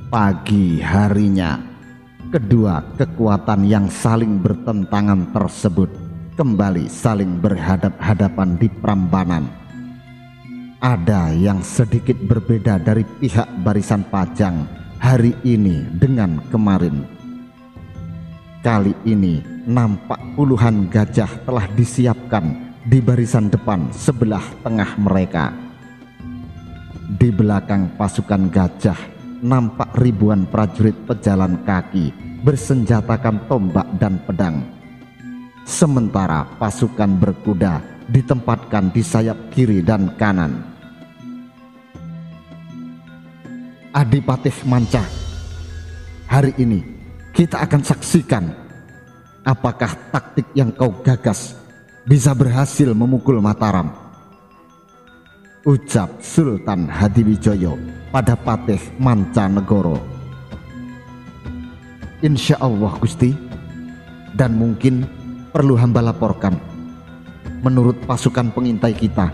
Pagi harinya, kedua kekuatan yang saling bertentangan tersebut kembali saling berhadap-hadapan di Prambanan. Ada yang sedikit berbeda dari pihak barisan Pajang hari ini dengan kemarin. Kali ini nampak puluhan gajah telah disiapkan di barisan depan sebelah tengah mereka. Di belakang pasukan gajah nampak ribuan prajurit pejalan kaki bersenjatakan tombak dan pedang. Sementara pasukan berkuda ditempatkan di sayap kiri dan kanan. Adipatih Manca, hari ini kita akan saksikan apakah taktik yang kau gagas bisa berhasil memukul Mataram, ucap Sultan Hadiwijoyo pada Patih Mancanegoro. Insya Allah Gusti, dan mungkin perlu hamba laporkan, menurut pasukan pengintai kita,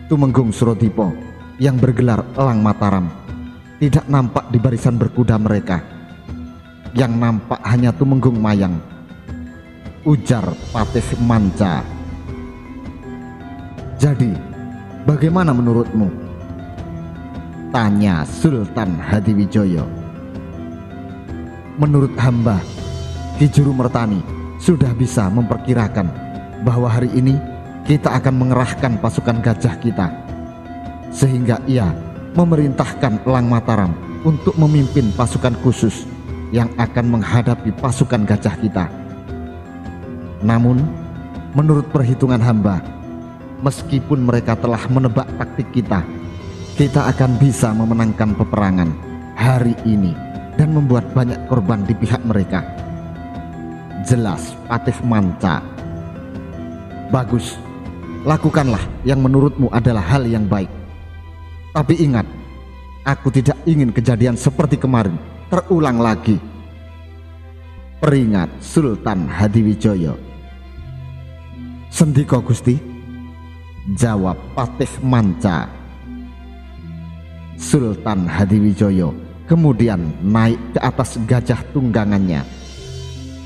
Tumenggung Surodipo yang bergelar Elang Mataram tidak nampak di barisan berkuda mereka. Yang nampak hanya Tumenggung Mayang, ujar Patih Manca. Jadi bagaimana menurutmu? Tanya Sultan Hadiwijoyo. Menurut hamba, Ki Juru Mertani sudah bisa memperkirakan bahwa hari ini kita akan mengerahkan pasukan gajah kita, sehingga ia memerintahkan Elang Mataram untuk memimpin pasukan khusus yang akan menghadapi pasukan gajah kita. Namun, menurut perhitungan hamba, meskipun mereka telah menebak taktik kita akan bisa memenangkan peperangan hari ini dan membuat banyak korban di pihak mereka, jelas Patih Manca. Bagus, lakukanlah yang menurutmu adalah hal yang baik. Tapi ingat, aku tidak ingin kejadian seperti kemarin terulang lagi, peringat Sultan Hadiwijoyo. Sendika Gusti, jawab Patih Manca. Sultan Hadiwijoyo kemudian naik ke atas gajah tunggangannya,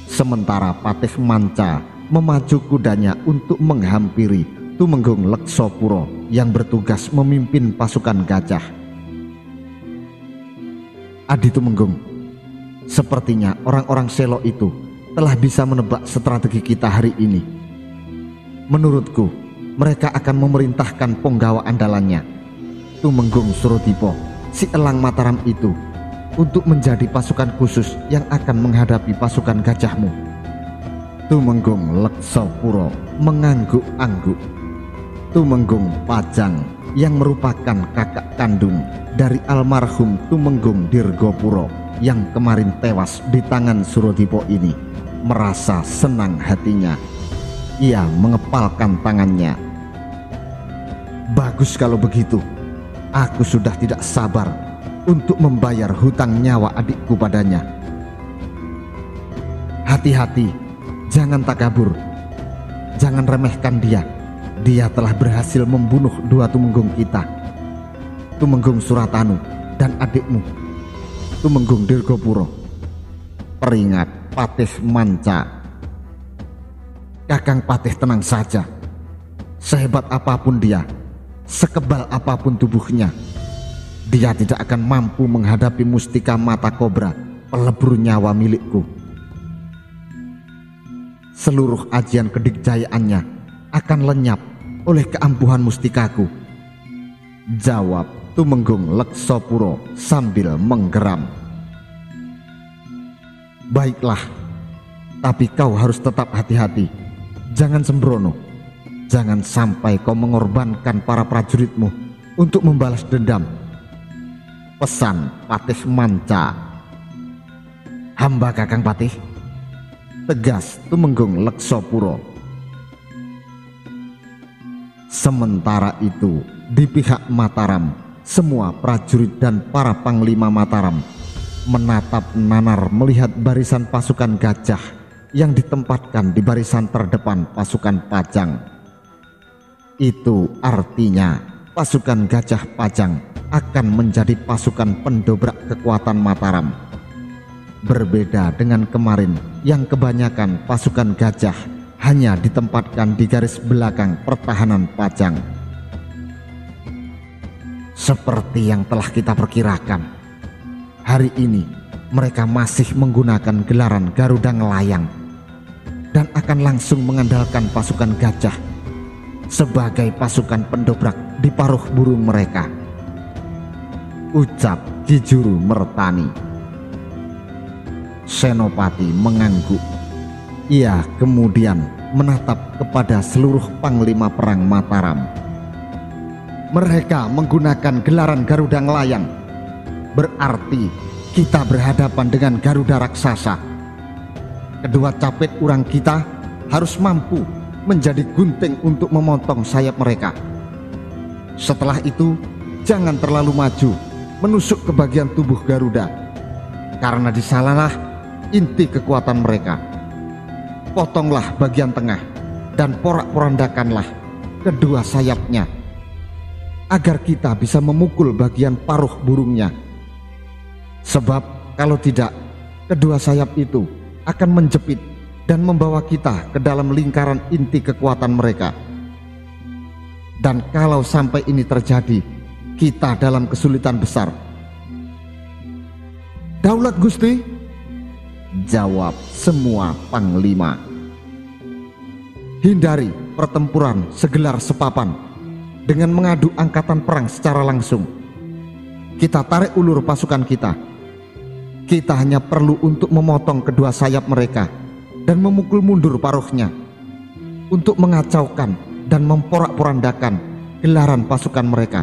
sementara Patih Manca memacu kudanya untuk menghampiri Tumenggung Leksopuro yang bertugas memimpin pasukan gajah. Adi Tumenggung, sepertinya orang-orang Selo itu telah bisa menebak strategi kita hari ini. Menurutku, mereka akan memerintahkan penggawa andalannya, Tumenggung Surodipo, si Elang Mataram itu, untuk menjadi pasukan khusus yang akan menghadapi pasukan gajahmu. Tumenggung Leksopuro mengangguk-angguk. Tumenggung Pajang yang merupakan kakak kandung dari almarhum Tumenggung Dirgopuro yang kemarin tewas di tangan Surodipo ini merasa senang hatinya. Ia mengepalkan tangannya. Bagus kalau begitu. Aku sudah tidak sabar untuk membayar hutang nyawa adikku padanya. Hati-hati, jangan takabur, jangan remehkan dia. Dia telah berhasil membunuh dua Tumenggung kita, Tumenggung Suratanu dan adikmu, Tumenggung Dirgopuro, peringat Patih Manca. Kakang Patih tenang saja. Sehebat apapun dia, sekebal apapun tubuhnya, dia tidak akan mampu menghadapi mustika mata kobra pelebur nyawa milikku. Seluruh ajian kedikjayaannya akan lenyap oleh keampuhan mustikaku, jawab Tumenggung Leksopuro sambil menggeram. Baiklah, tapi kau harus tetap hati-hati, jangan sembrono. Jangan sampai kau mengorbankan para prajuritmu untuk membalas dendam, pesan Patih Manca. Hamba Kakang Patih, tegas Tumenggung Leksopuro. Sementara itu, di pihak Mataram, semua prajurit dan para panglima Mataram menatap nanar melihat barisan pasukan gajah yang ditempatkan di barisan terdepan pasukan Pajang. Itu artinya pasukan gajah Pajang akan menjadi pasukan pendobrak kekuatan Mataram. Berbeda dengan kemarin yang kebanyakan pasukan gajah hanya ditempatkan di garis belakang pertahanan Pajang. Seperti yang telah kita perkirakan, hari ini mereka masih menggunakan gelaran Garuda Ngelayang dan akan langsung mengandalkan pasukan gajah sebagai pasukan pendobrak di paruh burung mereka, ucap Ki Juru Mertani. Senopati mengangguk. Ia kemudian menatap kepada seluruh panglima perang Mataram. Mereka menggunakan gelaran Garuda Ngelayang. Berarti kita berhadapan dengan Garuda raksasa. Kedua capit urang kita harus mampu menjadi gunting untuk memotong sayap mereka. Setelah itu, jangan terlalu maju menusuk ke bagian tubuh Garuda, karena di sanalah inti kekuatan mereka. Potonglah bagian tengah dan porak-porandakanlah kedua sayapnya, agar kita bisa memukul bagian paruh burungnya. Sebab kalau tidak, kedua sayap itu akan menjepit dan membawa kita ke dalam lingkaran inti kekuatan mereka. Dan kalau sampai ini terjadi, kita dalam kesulitan besar. Daulat Gusti, jawab semua panglima. Hindari pertempuran segelar sepapan dengan mengadu angkatan perang secara langsung. Kita tarik ulur pasukan kita. Kita hanya perlu untuk memotong kedua sayap mereka dan memukul mundur paruhnya, untuk mengacaukan dan memporak-porandakan gelaran pasukan mereka.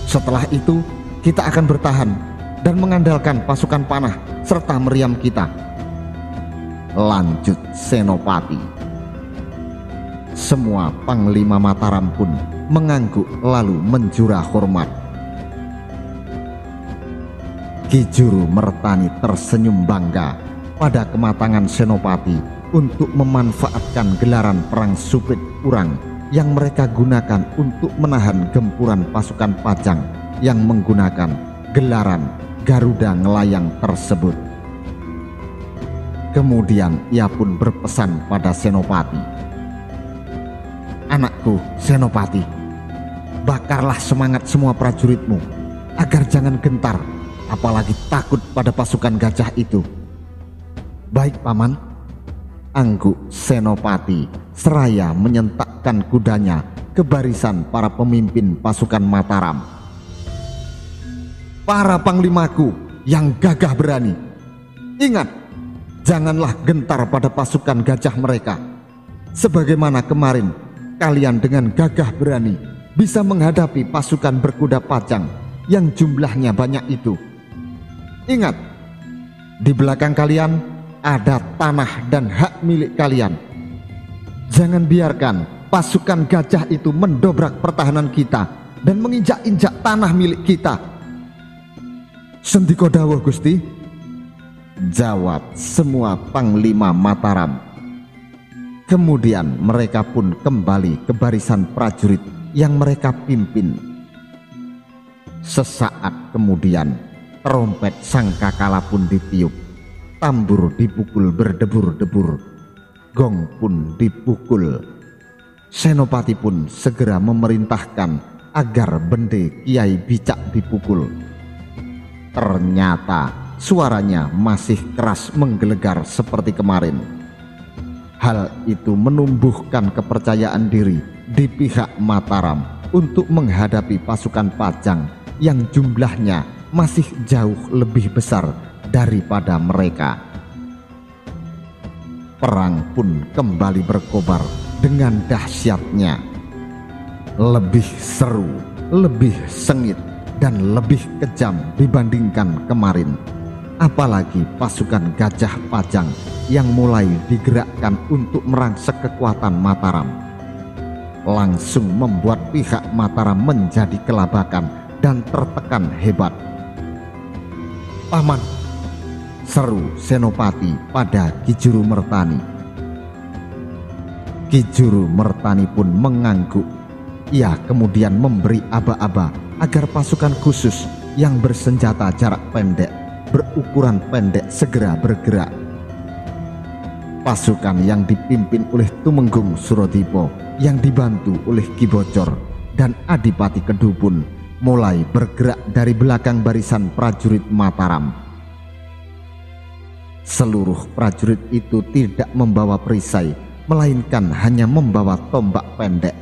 Setelah itu kita akan bertahan dan mengandalkan pasukan panah serta meriam kita, lanjut Senopati. Semua panglima Mataram pun mengangguk lalu menjura hormat. Ki Juru Mertani tersenyum bangga pada kematangan Senopati untuk memanfaatkan gelaran perang suprit urang yang mereka gunakan untuk menahan gempuran pasukan Pajang yang menggunakan gelaran Garuda Ngelayang tersebut. Kemudian ia pun berpesan pada Senopati. Anakku Senopati, bakarlah semangat semua prajuritmu agar jangan gentar, apalagi takut pada pasukan gajah itu. Baik Paman, angguk Senopati seraya menyentakkan kudanya ke barisan para pemimpin pasukan Mataram. Para panglimaku yang gagah berani, ingat, janganlah gentar pada pasukan gajah mereka. Sebagaimana kemarin kalian dengan gagah berani bisa menghadapi pasukan berkuda Pajang yang jumlahnya banyak itu. Ingat, di belakang kalian ada tanah dan hak milik kalian. Jangan biarkan pasukan gajah itu mendobrak pertahanan kita dan menginjak-injak tanah milik kita. Sendika dawuh Gusti, jawab semua panglima Mataram. Kemudian mereka pun kembali ke barisan prajurit yang mereka pimpin. Sesaat kemudian trompet sangkakala pun ditiup, tambur dipukul berdebur-debur, gong pun dipukul. Senopati pun segera memerintahkan agar bende Kiai Bicak dipukul. Ternyata suaranya masih keras menggelegar seperti kemarin. Hal itu menumbuhkan kepercayaan diri di pihak Mataram untuk menghadapi pasukan Pajang yang jumlahnya masih jauh lebih besar daripada mereka. Perang pun kembali berkobar dengan dahsyatnya. Lebih seru, lebih sengit, dan lebih kejam dibandingkan kemarin. Apalagi pasukan gajah Pajang yang mulai digerakkan untuk merangsek kekuatan Mataram langsung membuat pihak Mataram menjadi kelabakan dan tertekan hebat. Paman, seru Senopati pada Ki Juru Mertani. Ki Juru Mertani pun mengangguk. Ia kemudian memberi aba-aba agar pasukan khusus yang bersenjata jarak pendek berukuran pendek segera bergerak. Pasukan yang dipimpin oleh Tumenggung Surodipo yang dibantu oleh Ki Bocor dan Adipati Kedu pun mulai bergerak dari belakang barisan prajurit Mataram. Seluruh prajurit itu tidak membawa perisai, melainkan hanya membawa tombak pendek,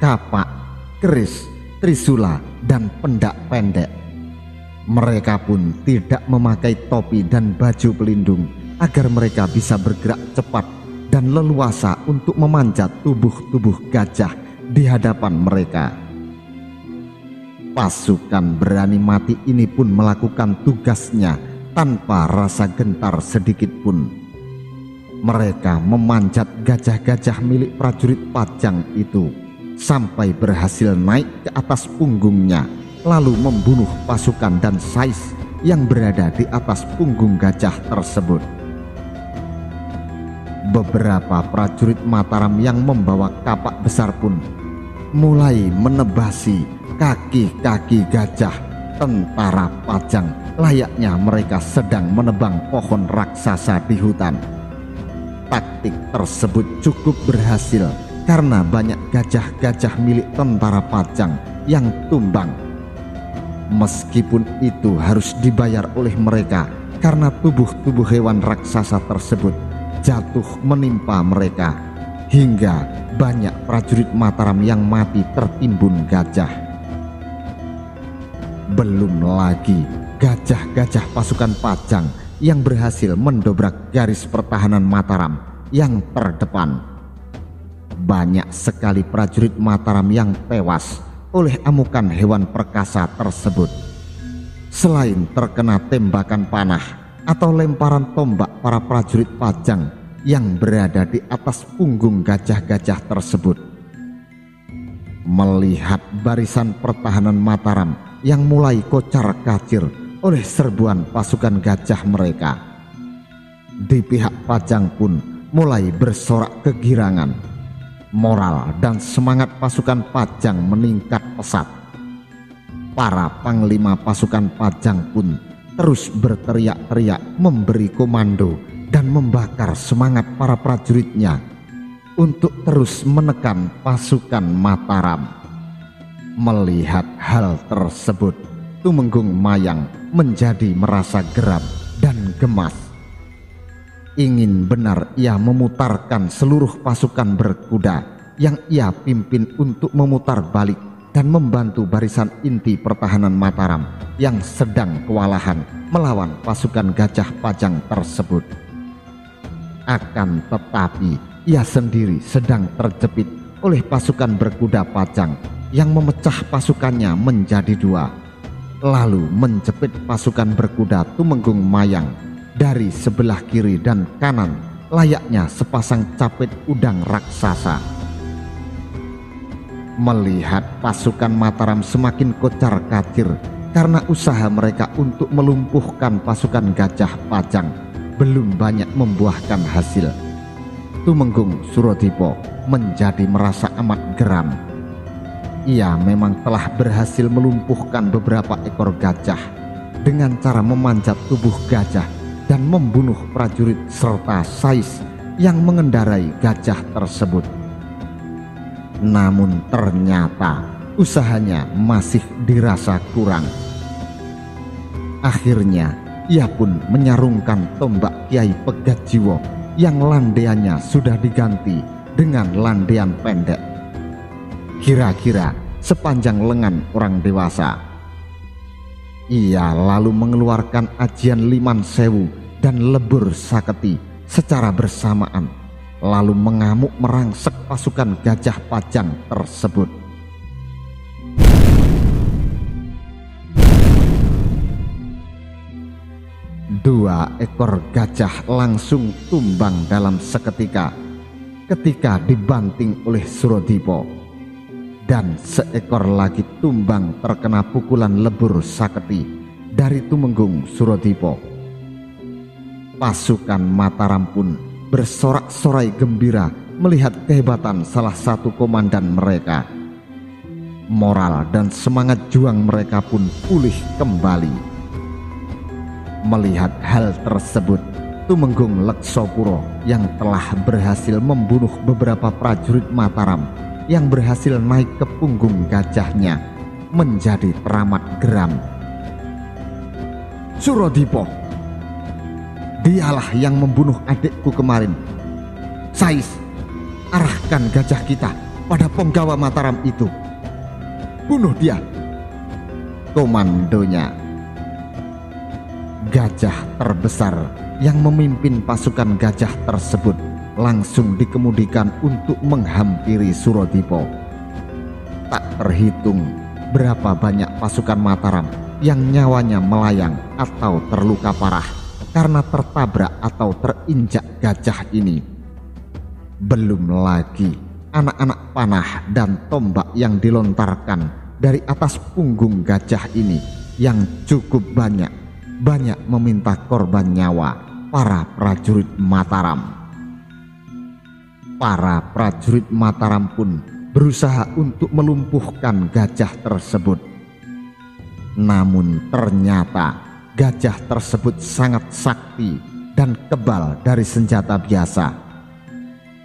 kapak, keris, trisula, dan pendak pendek. Mereka pun tidak memakai topi dan baju pelindung agar mereka bisa bergerak cepat dan leluasa untuk memanjat tubuh-tubuh gajah di hadapan mereka. Pasukan berani mati ini pun melakukan tugasnya tanpa rasa gentar sedikit pun. Mereka memanjat gajah-gajah milik prajurit Pajang itu sampai berhasil naik ke atas punggungnya, lalu membunuh pasukan dan sais yang berada di atas punggung gajah tersebut. Beberapa prajurit Mataram yang membawa kapak besar pun mulai menebasi kaki-kaki gajah tentara Pajang layaknya mereka sedang menebang pohon raksasa di hutan. Taktik tersebut cukup berhasil karena banyak gajah-gajah milik tentara Pajang yang tumbang. Meskipun itu harus dibayar oleh mereka karena tubuh-tubuh hewan raksasa tersebut jatuh menimpa mereka, hingga banyak prajurit Mataram yang mati tertimbun gajah. Belum lagi gajah-gajah pasukan Pajang yang berhasil mendobrak garis pertahanan Mataram yang terdepan. Banyak sekali prajurit Mataram yang tewas oleh amukan hewan perkasa tersebut. Selain terkena tembakan panah atau lemparan tombak para prajurit Pajang yang berada di atas punggung gajah-gajah tersebut. Melihat barisan pertahanan Mataram yang mulai kocar-kacir oleh serbuan pasukan gajah mereka, di pihak Pajang pun mulai bersorak kegirangan. Moral dan semangat pasukan Pajang meningkat pesat. Para panglima pasukan Pajang pun terus berteriak-teriak memberi komando dan membakar semangat para prajuritnya untuk terus menekan pasukan Mataram. Melihat hal tersebut, Tumenggung Mayang menjadi merasa geram dan gemas. Ingin benar ia memutarkan seluruh pasukan berkuda yang ia pimpin untuk memutar balik dan membantu barisan inti pertahanan Mataram yang sedang kewalahan melawan pasukan gajah Pajang tersebut. Akan tetapi ia sendiri sedang terjepit oleh pasukan berkuda Pajang yang memecah pasukannya menjadi dua, lalu menjepit pasukan berkuda Tumenggung Mayang dari sebelah kiri dan kanan layaknya sepasang capit udang raksasa. Melihat pasukan Mataram semakin kocar-kacir karena usaha mereka untuk melumpuhkan pasukan gajah Pajang belum banyak membuahkan hasil, Tumenggung Surodipo menjadi merasa amat geram. Ia memang telah berhasil melumpuhkan beberapa ekor gajah dengan cara memanjat tubuh gajah dan membunuh prajurit serta sais yang mengendarai gajah tersebut. Namun ternyata usahanya masih dirasa kurang. Akhirnya ia pun menyarungkan tombak Kiai Pegatjiwo yang landeannya sudah diganti dengan landean pendek, kira-kira sepanjang lengan orang dewasa. Ia lalu mengeluarkan ajian Liman Sewu dan lebur saketi secara bersamaan, lalu mengamuk merangsek pasukan gajah Pajang tersebut. Dua ekor gajah langsung tumbang dalam seketika ketika dibanting oleh Surodipo, dan seekor lagi tumbang terkena pukulan lebur saketi dari Tumenggung Surodipo. Pasukan Mataram pun bersorak-sorai gembira melihat kehebatan salah satu komandan mereka. Moral dan semangat juang mereka pun pulih kembali. Melihat hal tersebut, Tumenggung Leksopuro yang telah berhasil membunuh beberapa prajurit Mataram yang berhasil naik ke punggung gajahnya menjadi teramat geram. "Surodipo, dialah yang membunuh adikku kemarin. Sais, arahkan gajah kita pada penggawa Mataram itu. Bunuh dia!" Komandonya. Gajah terbesar yang memimpin pasukan gajah tersebut langsung dikemudikan untuk menghampiri Surodipo. Tak terhitung berapa banyak pasukan Mataram yang nyawanya melayang atau terluka parah karena tertabrak atau terinjak gajah ini. Belum lagi anak-anak panah dan tombak yang dilontarkan dari atas punggung gajah ini yang cukup banyak meminta korban nyawa para prajurit Mataram. Para prajurit Mataram pun berusaha untuk melumpuhkan gajah tersebut. Namun ternyata gajah tersebut sangat sakti dan kebal dari senjata biasa.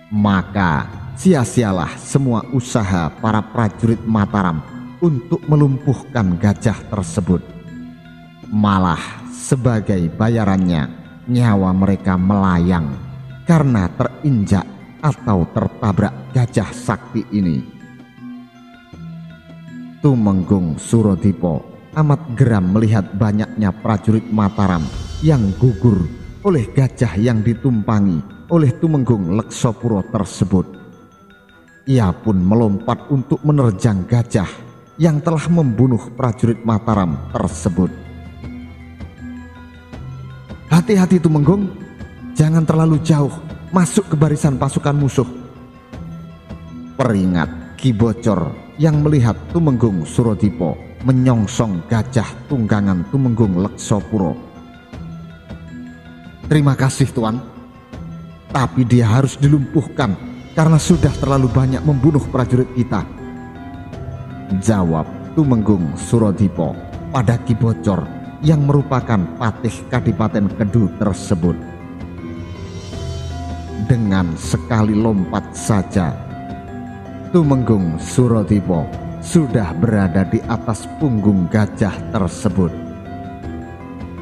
Maka sia-sialah semua usaha para prajurit Mataram untuk melumpuhkan gajah tersebut. Malah sebagai bayarannya nyawa mereka melayang karena terinjak atau tertabrak gajah sakti ini. Tumenggung Surodipo amat geram melihat banyaknya prajurit Mataram yang gugur oleh gajah yang ditumpangi oleh Tumenggung Leksopuro tersebut. Ia pun melompat untuk menerjang gajah yang telah membunuh prajurit Mataram tersebut. "Hati-hati Tumenggung, jangan terlalu jauh masuk ke barisan pasukan musuh," peringat Ki Bocor yang melihat Tumenggung Surodipo menyongsong gajah tunggangan Tumenggung Leksopuro. "Terima kasih Tuan, tapi dia harus dilumpuhkan karena sudah terlalu banyak membunuh prajurit kita," jawab Tumenggung Surodipo pada Ki Bocor yang merupakan patih Kadipaten Kedu tersebut. Dengan sekali lompat saja, Tumenggung Surodipo sudah berada di atas punggung gajah tersebut.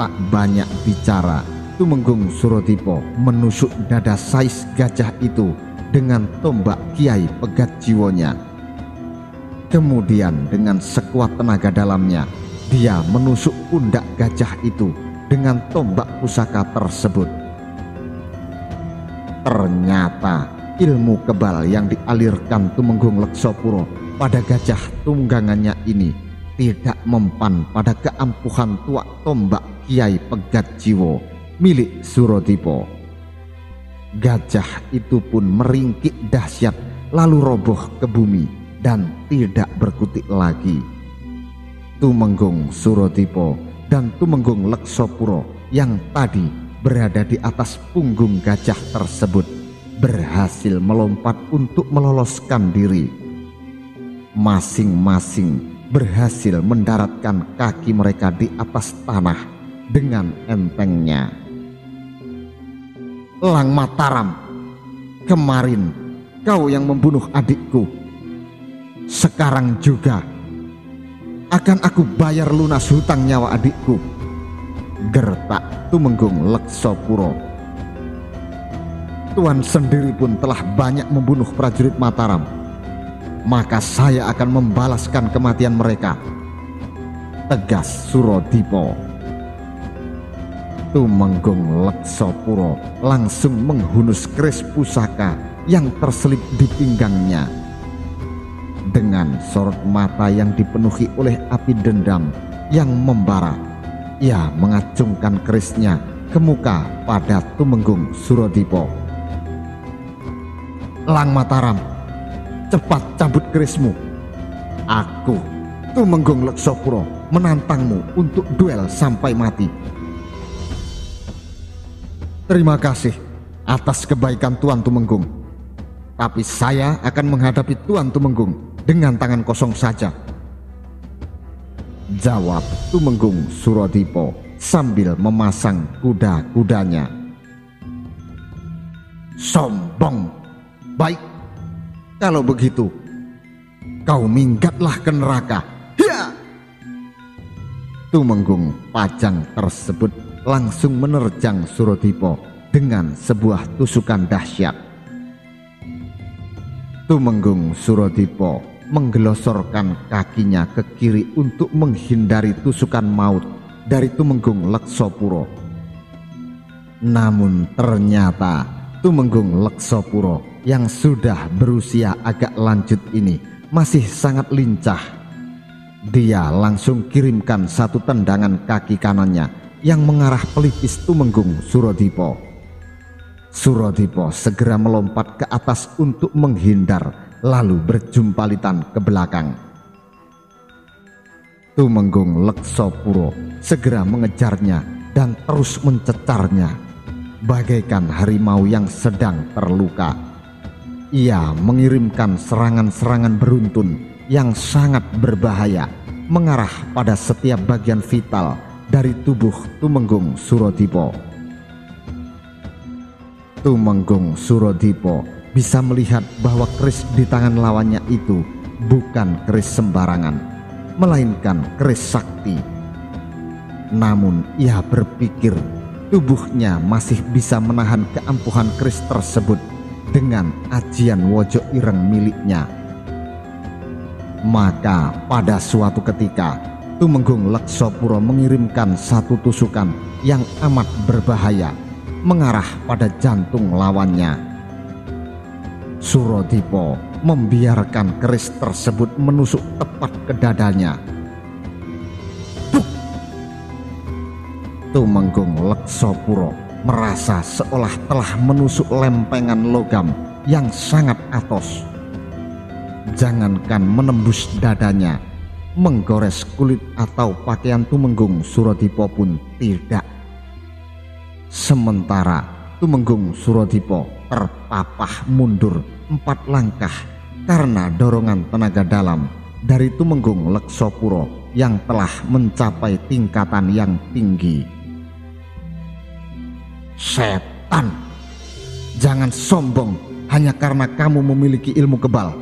Tak banyak bicara, Tumenggung Surodipo menusuk dada Sais gajah itu dengan tombak Kiai Pegat Jiwonya. Kemudian dengan sekuat tenaga dalamnya, dia menusuk pundak gajah itu dengan tombak pusaka tersebut. Ternyata ilmu kebal yang dialirkan Tumenggung Leksopuro pada gajah tunggangannya ini tidak mempan pada keampuhan tuak tombak Kiai Pegat Jiwo milik Surodipo. Gajah itu pun meringkik dahsyat lalu roboh ke bumi dan tidak berkutik lagi. Tumenggung Surodipo dan Tumenggung Leksopuro yang tadi berada di atas punggung gajah tersebut berhasil melompat untuk meloloskan diri. Masing-masing berhasil mendaratkan kaki mereka di atas tanah dengan entengnya. "Lang Mataram, kemarin kau yang membunuh adikku. Sekarang juga akan aku bayar lunas hutang nyawa adikku," gertak Tumenggung Leksopuro. "Tuan sendiri pun telah banyak membunuh prajurit Mataram, maka saya akan membalaskan kematian mereka," tegas Surodipo. Tumenggung Leksopuro langsung menghunus keris pusaka yang terselip di pinggangnya. Dengan sorot mata yang dipenuhi oleh api dendam yang membara, ia mengacungkan kerisnya ke muka pada Tumenggung Surodipo. "Lang Mataram, cepat cabut kerismu. Aku, Tumenggung Leksopuro, menantangmu untuk duel sampai mati." "Terima kasih atas kebaikan Tuan Tumenggung, tapi saya akan menghadapi Tuan Tumenggung dengan tangan kosong saja," jawab Tumenggung Surodipo sambil memasang kuda-kudanya. Sombong. Baik, kalau begitu kau minggatlah ke neraka. Hiya! Tumenggung Pajang tersebut langsung menerjang Surodipo dengan sebuah tusukan dahsyat. Tumenggung Surodipo menggelosorkan kakinya ke kiri untuk menghindari tusukan maut dari Tumenggung Leksopuro. Namun ternyata Tumenggung Leksopuro yang sudah berusia agak lanjut ini masih sangat lincah. Dia langsung kirimkan satu tendangan kaki kanannya yang mengarah pelipis Tumenggung Surodipo. Surodipo segera melompat ke atas untuk menghindar, lalu berjumpalitan ke belakang. Tumenggung Leksopuro segera mengejarnya dan terus mencecarnya bagaikan harimau yang sedang terluka. Ia mengirimkan serangan-serangan beruntun yang sangat berbahaya mengarah pada setiap bagian vital dari tubuh Tumenggung Surodipo. Tumenggung Surodipo bisa melihat bahwa keris di tangan lawannya itu bukan keris sembarangan, melainkan keris sakti. Namun ia berpikir tubuhnya masih bisa menahan keampuhan keris tersebut dengan ajian Wojo Ireng miliknya. Maka pada suatu ketika Tumenggung Leksopuro mengirimkan satu tusukan yang amat berbahaya mengarah pada jantung lawannya. Surodipo membiarkan keris tersebut menusuk tepat ke dadanya. Tumenggung Leksopuro merasa seolah telah menusuk lempengan logam yang sangat atos. Jangankan menembus dadanya, menggores kulit atau pakaian Tumenggung Surodipo pun tidak. Sementara Tumenggung Surodipo terpapah mundur 4 langkah karena dorongan tenaga dalam dari Tumenggung Leksopuro yang telah mencapai tingkatan yang tinggi. Setan, jangan sombong hanya karena kamu memiliki ilmu kebal.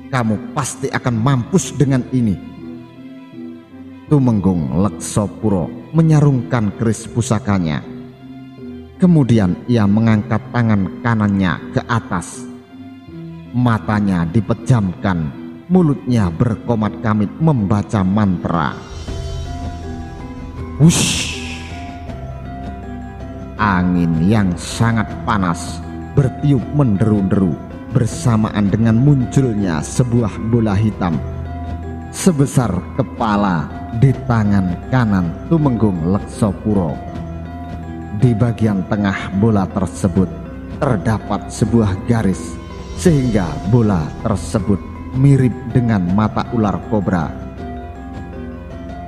Kamu pasti akan mampus dengan ini. Tumenggung Leksopuro menyarungkan keris pusakanya. Kemudian ia mengangkat tangan kanannya ke atas. Matanya dipejamkan, mulutnya berkomat-kamit membaca mantra. Wush! Angin yang sangat panas bertiup menderu-deru bersamaan dengan munculnya sebuah bola hitam sebesar kepala di tangan kanan Tumenggung Leksopuro. Di bagian tengah bola tersebut terdapat sebuah garis sehingga bola tersebut mirip dengan mata ular kobra.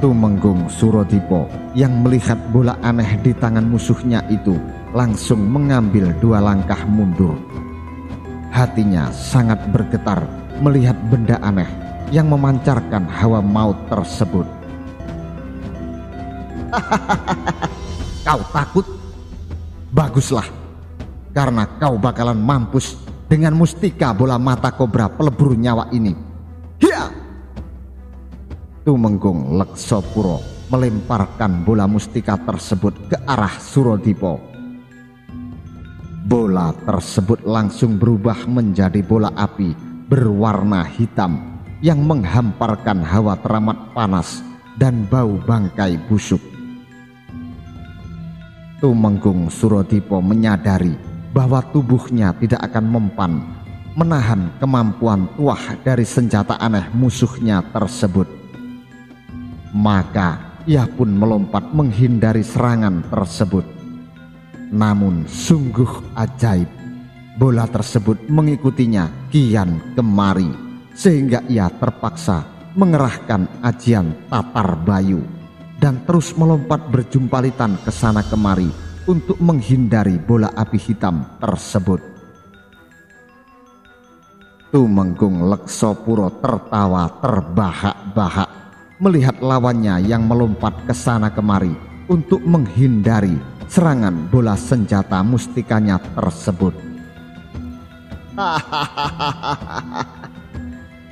Tumenggung Surodipo yang melihat bola aneh di tangan musuhnya itu langsung mengambil 2 langkah mundur. Hatinya sangat bergetar melihat benda aneh yang memancarkan hawa maut tersebut. Kau takut? Baguslah, karena kau bakalan mampus dengan mustika bola mata kobra pelebur nyawa ini. Hiya! Tumenggung Leksopuro melemparkan bola mustika tersebut ke arah Surodipo. Bola tersebut langsung berubah menjadi bola api berwarna hitam yang menghamparkan hawa teramat panas dan bau bangkai busuk. Tumenggung Surodipo menyadari bahwa tubuhnya tidak akan mempan menahan kemampuan tuah dari senjata aneh musuhnya tersebut. Maka ia pun melompat menghindari serangan tersebut. Namun sungguh ajaib, bola tersebut mengikutinya kian kemari sehingga ia terpaksa mengerahkan ajian Tatar Bayu dan terus melompat berjumpalitan ke sana kemari untuk menghindari bola api hitam tersebut. Tumenggung Leksopuro tertawa terbahak-bahak melihat lawannya yang melompat ke sana kemari untuk menghindari serangan bola senjata mustikanya tersebut.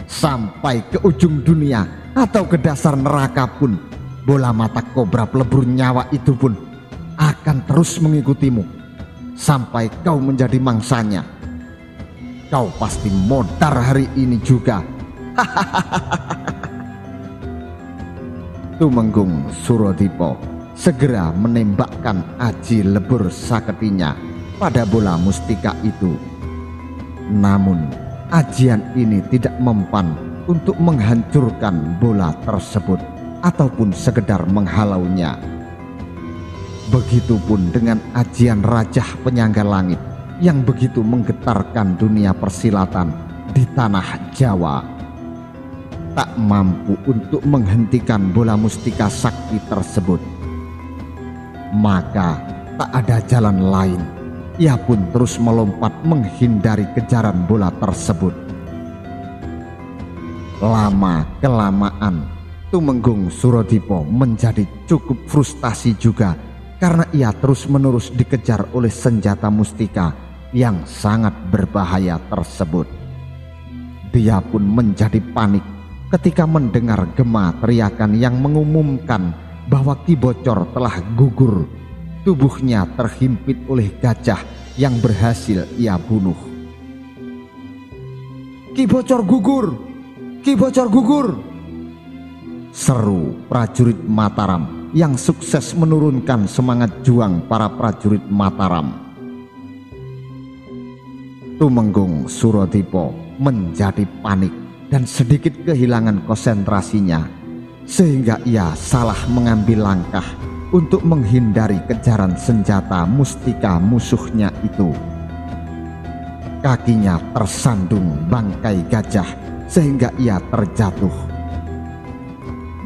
Sampai ke ujung dunia atau ke dasar neraka pun, bola mata kobra pelebur nyawa itu pun akan terus mengikutimu sampai kau menjadi mangsanya. Kau pasti modar hari ini juga. Tumenggung Surodipo segera menembakkan aji lebur saketinya pada bola mustika itu. Namun ajian ini tidak mempan untuk menghancurkan bola tersebut ataupun sekedar menghalaunya. Begitupun dengan ajian Rajah Penyangga Langit yang begitu menggetarkan dunia persilatan di tanah Jawa. Tak mampu untuk menghentikan bola mustika sakti tersebut, maka tak ada jalan lain. Ia pun terus melompat menghindari kejaran bola tersebut. Lama-kelamaan, Tumenggung Surodipo menjadi cukup frustasi juga karena ia terus-menerus dikejar oleh senjata mustika yang sangat berbahaya tersebut. Dia pun menjadi panik ketika mendengar gema teriakan yang mengumumkan bahwa Ki Bocor telah gugur. Tubuhnya terhimpit oleh gajah yang berhasil ia bunuh. "Ki Bocor gugur! Ki Bocor gugur!" seru prajurit Mataram yang sukses menurunkan semangat juang para prajurit Mataram. Tumenggung Surodipo menjadi panik dan sedikit kehilangan konsentrasinya, sehingga ia salah mengambil langkah untuk menghindari kejaran senjata mustika musuhnya itu. Kakinya tersandung bangkai gajah sehingga ia terjatuh.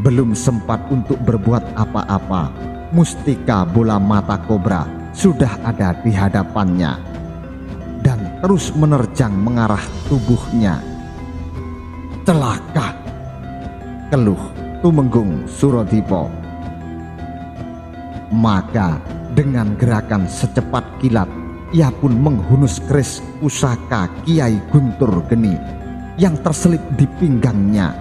Belum sempat untuk berbuat apa-apa, mustika bola mata kobra sudah ada di hadapannya dan terus menerjang mengarah tubuhnya. "Celaka!" keluh Tumenggung Surodipo. Maka dengan gerakan secepat kilat, ia pun menghunus keris pusaka Kiai Guntur Geni yang terselip di pinggangnya.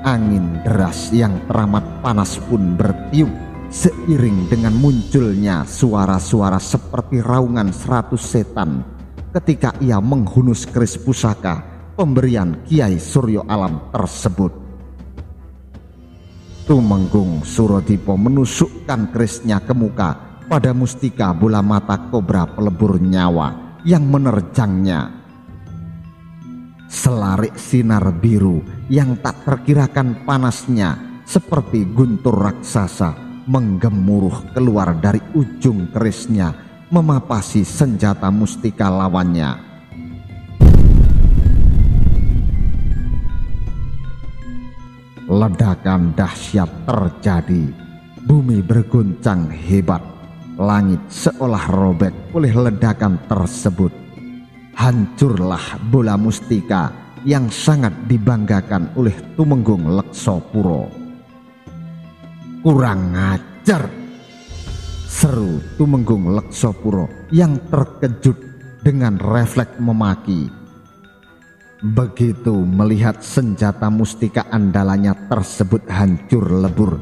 Angin deras yang teramat panas pun bertiup seiring dengan munculnya suara-suara seperti raungan 100 setan ketika ia menghunus keris pusaka pemberian Kiai Suryo Alam tersebut. Tumenggung Surodipo menusukkan kerisnya ke muka pada mustika bola mata kobra pelebur nyawa yang menerjangnya. Selarik sinar biru yang tak terkirakan panasnya seperti guntur raksasa menggemuruh keluar dari ujung kerisnya, memapasi senjata mustika lawannya. Ledakan dahsyat terjadi, bumi berguncang hebat, langit seolah robek oleh ledakan tersebut. Hancurlah bola mustika yang sangat dibanggakan oleh Tumenggung Leksopuro. "Kurang ajar!" seru Tumenggung Leksopuro yang terkejut dengan refleks memaki. Begitu melihat senjata mustika andalannya tersebut hancur lebur,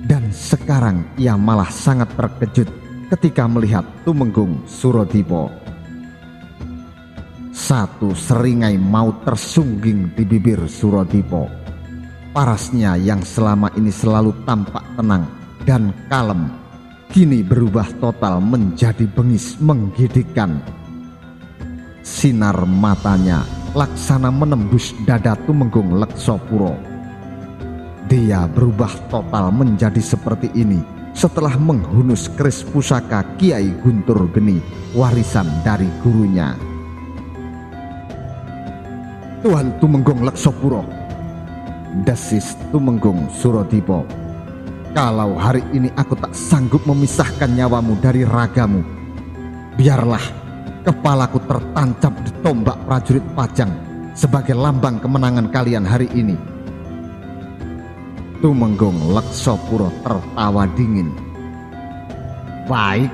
dan sekarang ia malah sangat terkejut ketika melihat Tumenggung Surodipo. Satu seringai maut tersungging di bibir Surodipo. Parasnya yang selama ini selalu tampak tenang dan kalem, kini berubah total menjadi bengis menggigitkan. Sinar matanya laksana menembus dada Tumenggung Leksopuro. Dia berubah total menjadi seperti ini setelah menghunus keris pusaka Kiai Guntur Geni, warisan dari gurunya. "Tuan Tumenggung Leksopuro," desis Tumenggung Surodipo, "kalau hari ini aku tak sanggup memisahkan nyawamu dari ragamu, biarlah kepalaku tertancap di tombak prajurit Pajang sebagai lambang kemenangan kalian hari ini." Tumenggung Leksapura tertawa dingin. Baik,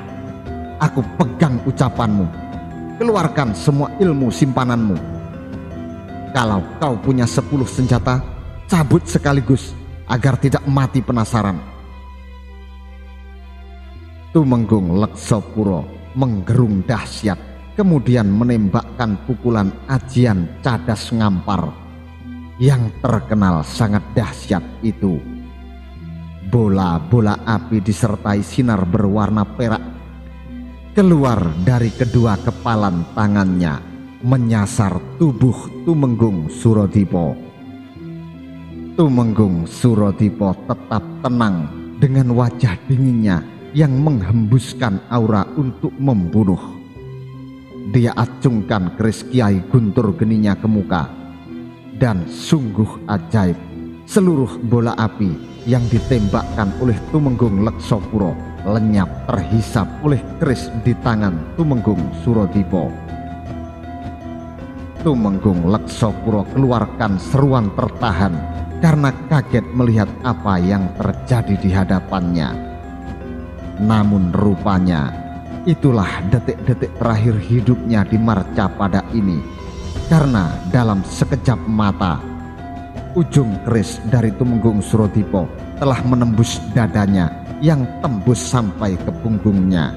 aku pegang ucapanmu. Keluarkan semua ilmu simpananmu. Kalau kau punya 10 senjata, cabut sekaligus agar tidak mati penasaran. Tumenggung Leksapura menggerung dahsyat, kemudian menembakkan pukulan ajian cadas ngampar yang terkenal sangat dahsyat itu. Bola-bola api disertai sinar berwarna perak keluar dari kedua kepalan tangannya, menyasar tubuh Tumenggung Suradipa. Tumenggung Suradipa tetap tenang dengan wajah dinginnya yang menghembuskan aura untuk membunuh. Dia acungkan keris Kiai Guntur Geninya ke muka, dan sungguh ajaib, seluruh bola api yang ditembakkan oleh Tumenggung Leksapura lenyap terhisap oleh keris di tangan Tumenggung Suradipa. Tumenggung Leksapura keluarkan seruan tertahan karena kaget melihat apa yang terjadi di hadapannya. Namun rupanya itulah detik-detik terakhir hidupnya di Marcapada ini, karena dalam sekejap mata ujung keris dari Tumenggung Suradipa telah menembus dadanya yang tembus sampai ke punggungnya.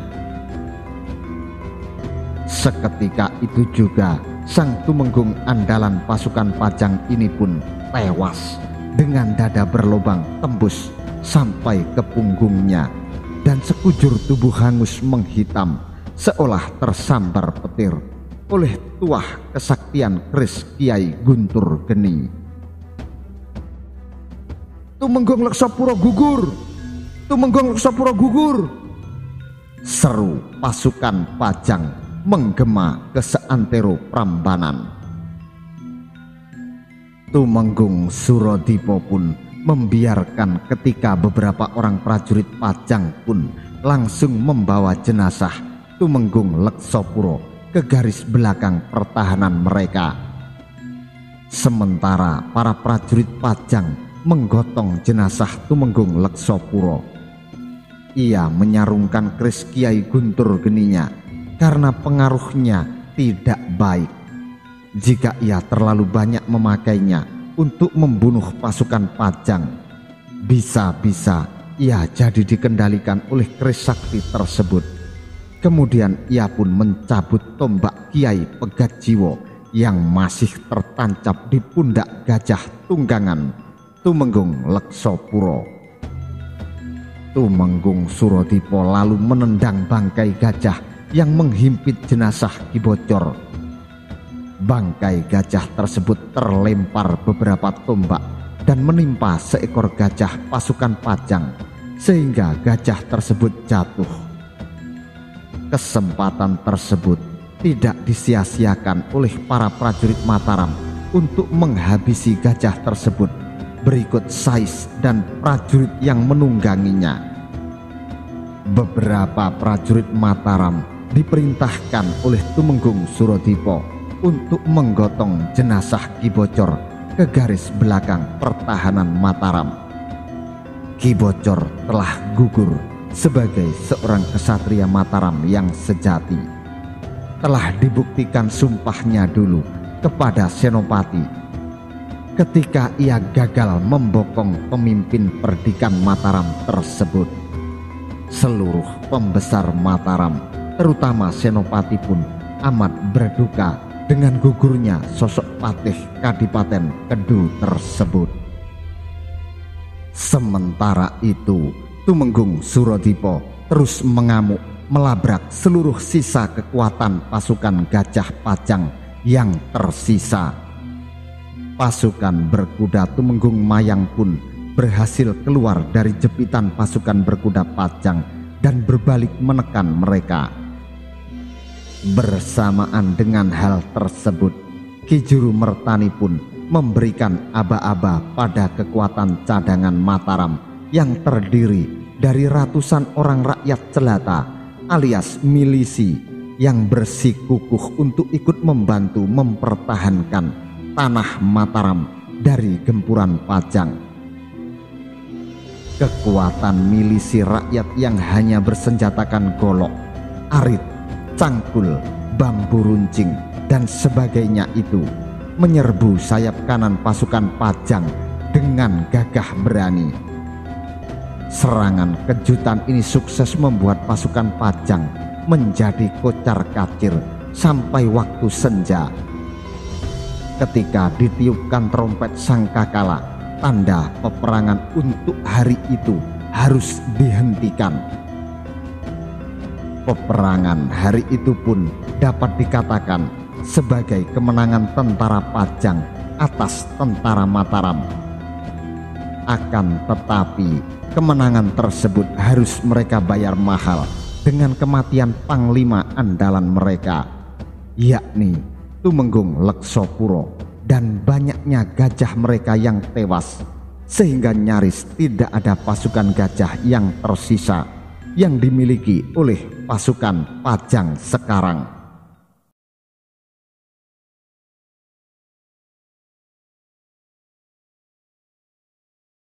Seketika itu juga sang Tumenggung andalan pasukan Pajang ini pun tewas dengan dada berlubang tembus sampai ke punggungnya, dan sekujur tubuh hangus menghitam seolah tersambar petir oleh tuah kesaktian keris Kiai Guntur Geni. Tumenggung Leksapura gugur! Tumenggung Leksapura gugur! Seru pasukan Pajang menggema ke seantero Prambanan. Tumenggung Suradipa pun membiarkan ketika beberapa orang prajurit Pajang pun langsung membawa jenazah Tumenggung Leksapura ke garis belakang pertahanan mereka. Sementara para prajurit Pajang menggotong jenazah Tumenggung Leksapura, ia menyarungkan keris Kiai Guntur Geninya karena pengaruhnya tidak baik. Jika ia terlalu banyak memakainya untuk membunuh pasukan Pajang, bisa-bisa ia jadi dikendalikan oleh keris sakti tersebut. Kemudian ia pun mencabut tombak Kiai Pegatjiwa yang masih tertancap di pundak gajah tunggangan Tumenggung Leksapura. Tumenggung Suradipa lalu menendang bangkai gajah yang menghimpit jenazah Ki Bocor. Bangkai gajah tersebut terlempar beberapa tombak dan menimpa seekor gajah pasukan Pajang sehingga gajah tersebut jatuh. Kesempatan tersebut tidak disia-siakan oleh para prajurit Mataram untuk menghabisi gajah tersebut berikut Sais dan prajurit yang menungganginya. Beberapa prajurit Mataram diperintahkan oleh Tumenggung Suradipa untuk menggotong jenazah Ki Bocor ke garis belakang pertahanan Mataram. Ki Bocor telah gugur sebagai seorang kesatria Mataram yang sejati. Telah dibuktikan sumpahnya dulu kepada Senopati ketika ia gagal membokong pemimpin perdikan Mataram tersebut. Seluruh pembesar Mataram, terutama Senopati pun amat berduka dengan gugurnya sosok patih Kadipaten Kedu tersebut. Sementara itu, Tumenggung Suradipa terus mengamuk melabrak seluruh sisa kekuatan pasukan Gajah Pajang yang tersisa. Pasukan berkuda Tumenggung Mayang pun berhasil keluar dari jepitan pasukan berkuda Pajang dan berbalik menekan mereka. Bersamaan dengan hal tersebut, Ki Juru Mertani pun memberikan aba-aba pada kekuatan cadangan Mataram yang terdiri dari ratusan orang rakyat jelata alias milisi yang bersikukuh untuk ikut membantu mempertahankan tanah Mataram dari gempuran Pajang. Kekuatan milisi rakyat yang hanya bersenjatakan golok, arit, cangkul, bambu runcing, dan sebagainya itu menyerbu sayap kanan pasukan Pajang dengan gagah berani. Serangan kejutan ini sukses membuat pasukan Pajang menjadi kocar-kacir sampai waktu senja. Ketika ditiupkan trompet sangkakala, tanda peperangan untuk hari itu harus dihentikan. Peperangan hari itu pun dapat dikatakan sebagai kemenangan tentara Pajang atas tentara Mataram. Akan tetapi kemenangan tersebut harus mereka bayar mahal dengan kematian panglima andalan mereka, yakni Tumenggung Leksopuro, dan banyaknya gajah mereka yang tewas, sehingga nyaris tidak ada pasukan gajah yang tersisa yang dimiliki oleh pasukan Pajang sekarang.